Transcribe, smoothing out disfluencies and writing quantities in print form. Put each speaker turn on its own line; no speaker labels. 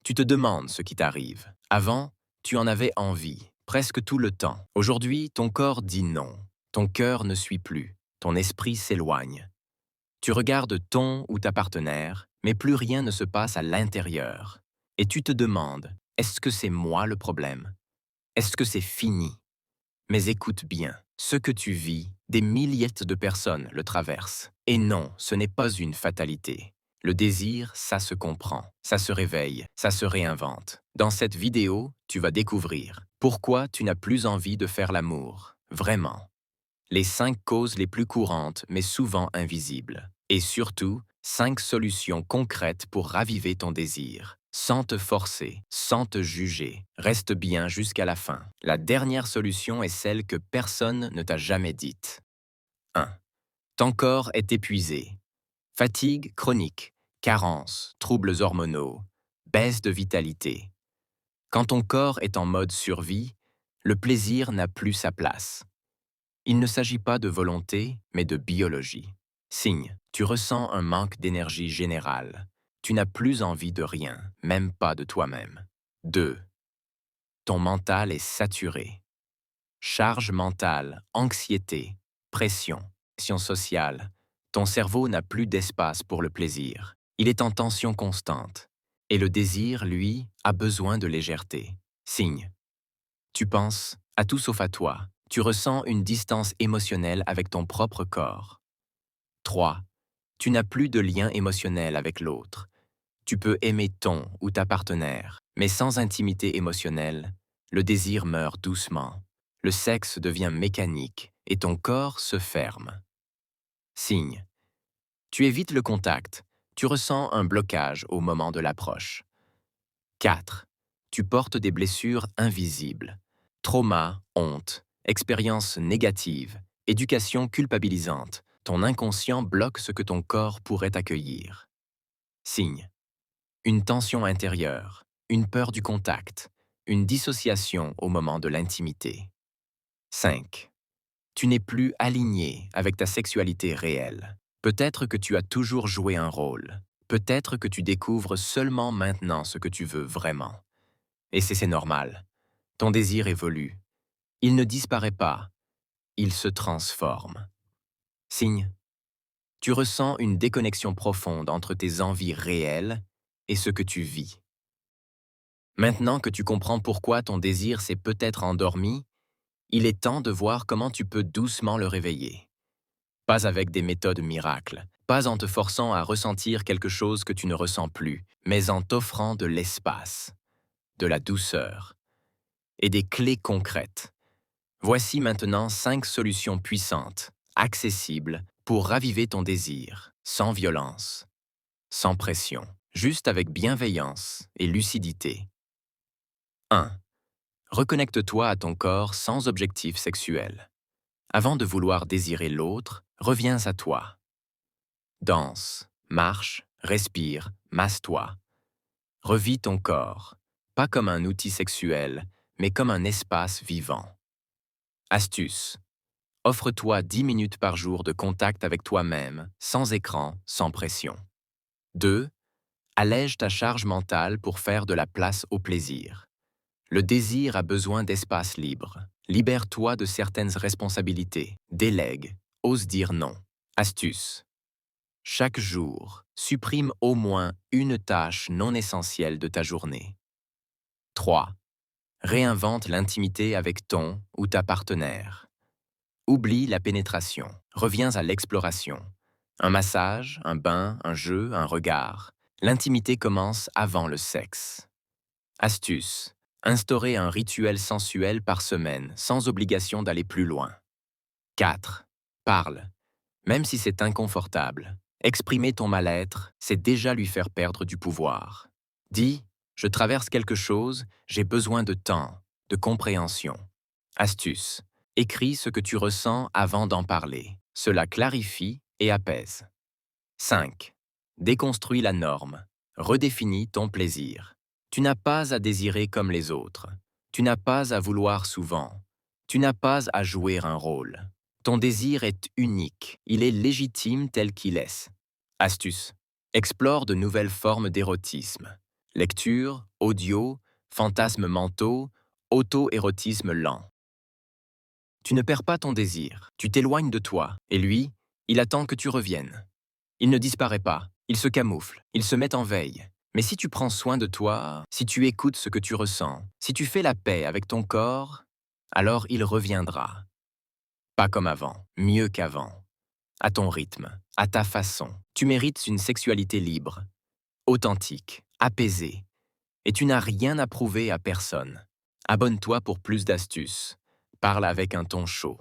Tu te demandes ce qui t'arrive. Avant, tu en avais envie, presque tout le temps. Aujourd'hui, ton corps dit non. Ton cœur ne suit plus. Ton esprit s'éloigne. Tu regardes ton ou ta partenaire, mais plus rien ne se passe à l'intérieur. Et tu te demandes, est-ce que c'est moi le problème? Est-ce que c'est fini? Mais écoute bien, ce que tu vis, des milliers de personnes le traversent. Et non, ce n'est pas une fatalité. Le désir, ça se comprend, ça se réveille, ça se réinvente. Dans cette vidéo, tu vas découvrir pourquoi tu n'as plus envie de faire l'amour, vraiment. Les 5 causes les plus courantes, mais souvent invisibles. Et surtout, 5 solutions concrètes pour raviver ton désir. Sans te forcer, sans te juger. Reste bien jusqu'à la fin. La dernière solution est celle que personne ne t'a jamais dite. 1. Ton corps est épuisé. Fatigue chronique, carence, troubles hormonaux, baisse de vitalité. Quand ton corps est en mode survie, le plaisir n'a plus sa place. Il ne s'agit pas de volonté, mais de biologie. Signe, tu ressens un manque d'énergie générale. Tu n'as plus envie de rien, même pas de toi-même. 2. Ton mental est saturé. Charge mentale, anxiété, pression sociale. Ton cerveau n'a plus d'espace pour le plaisir. Il est en tension constante. Et le désir, lui, a besoin de légèreté. Signe, tu penses à tout sauf à toi. Tu ressens une distance émotionnelle avec ton propre corps. 3. Tu n'as plus de lien émotionnel avec l'autre. Tu peux aimer ton ou ta partenaire, mais sans intimité émotionnelle, le désir meurt doucement. Le sexe devient mécanique et ton corps se ferme. Signe. Tu évites le contact. Tu ressens un blocage au moment de l'approche. 4. Tu portes des blessures invisibles. Trauma, honte, expériences négatives, éducation culpabilisante. Ton inconscient bloque ce que ton corps pourrait accueillir. Signe. Une tension intérieure, une peur du contact, une dissociation au moment de l'intimité. 5. Tu n'es plus aligné avec ta sexualité réelle. Peut-être que tu as toujours joué un rôle. Peut-être que tu découvres seulement maintenant ce que tu veux vraiment. Et c'est normal. Ton désir évolue. Il ne disparaît pas. Il se transforme. Signe. Tu ressens une déconnexion profonde entre tes envies réelles et ce que tu vis. Maintenant que tu comprends pourquoi ton désir s'est peut-être endormi, il est temps de voir comment tu peux doucement le réveiller. Pas avec des méthodes miracles, pas en te forçant à ressentir quelque chose que tu ne ressens plus, mais en t'offrant de l'espace, de la douceur et des clés concrètes. Voici maintenant 5 solutions puissantes, accessibles, pour raviver ton désir, sans violence, sans pression, juste avec bienveillance et lucidité. 1. Reconnecte-toi à ton corps sans objectif sexuel. Avant de vouloir désirer l'autre, reviens à toi. Danse, marche, respire, masse-toi. Revis ton corps, pas comme un outil sexuel, mais comme un espace vivant. Astuce. Offre-toi 10 minutes par jour de contact avec toi-même, sans écran, sans pression. 2. Allège ta charge mentale pour faire de la place au plaisir. Le désir a besoin d'espace libre. Libère-toi de certaines responsabilités. Délègue. Ose dire non. Astuce. Chaque jour, supprime au moins une tâche non essentielle de ta journée. 3. Réinvente l'intimité avec ton ou ta partenaire. Oublie la pénétration. Reviens à l'exploration. Un massage, un bain, un jeu, un regard. L'intimité commence avant le sexe. Astuce. Instaurer un rituel sensuel par semaine, sans obligation d'aller plus loin. 4. Parle. Même si c'est inconfortable. Exprimer ton mal-être, c'est déjà lui faire perdre du pouvoir. Dis, je traverse quelque chose, j'ai besoin de temps, de compréhension. Astuce. Écris ce que tu ressens avant d'en parler. Cela clarifie et apaise. 5. Déconstruis la norme. Redéfinis ton plaisir. Tu n'as pas à désirer comme les autres. Tu n'as pas à vouloir souvent. Tu n'as pas à jouer un rôle. Ton désir est unique. Il est légitime tel qu'il est. Astuce. Explore de nouvelles formes d'érotisme. Lecture, audio, fantasmes mentaux, auto-érotisme lent. Tu ne perds pas ton désir, tu t'éloignes de toi, et lui, il attend que tu reviennes. Il ne disparaît pas, il se camoufle, il se met en veille. Mais si tu prends soin de toi, si tu écoutes ce que tu ressens, si tu fais la paix avec ton corps, alors il reviendra. Pas comme avant, mieux qu'avant. À ton rythme, à ta façon. Tu mérites une sexualité libre, authentique, apaisée. Et tu n'as rien à prouver à personne. Abonne-toi pour plus d'astuces. Parle avec un ton chaud.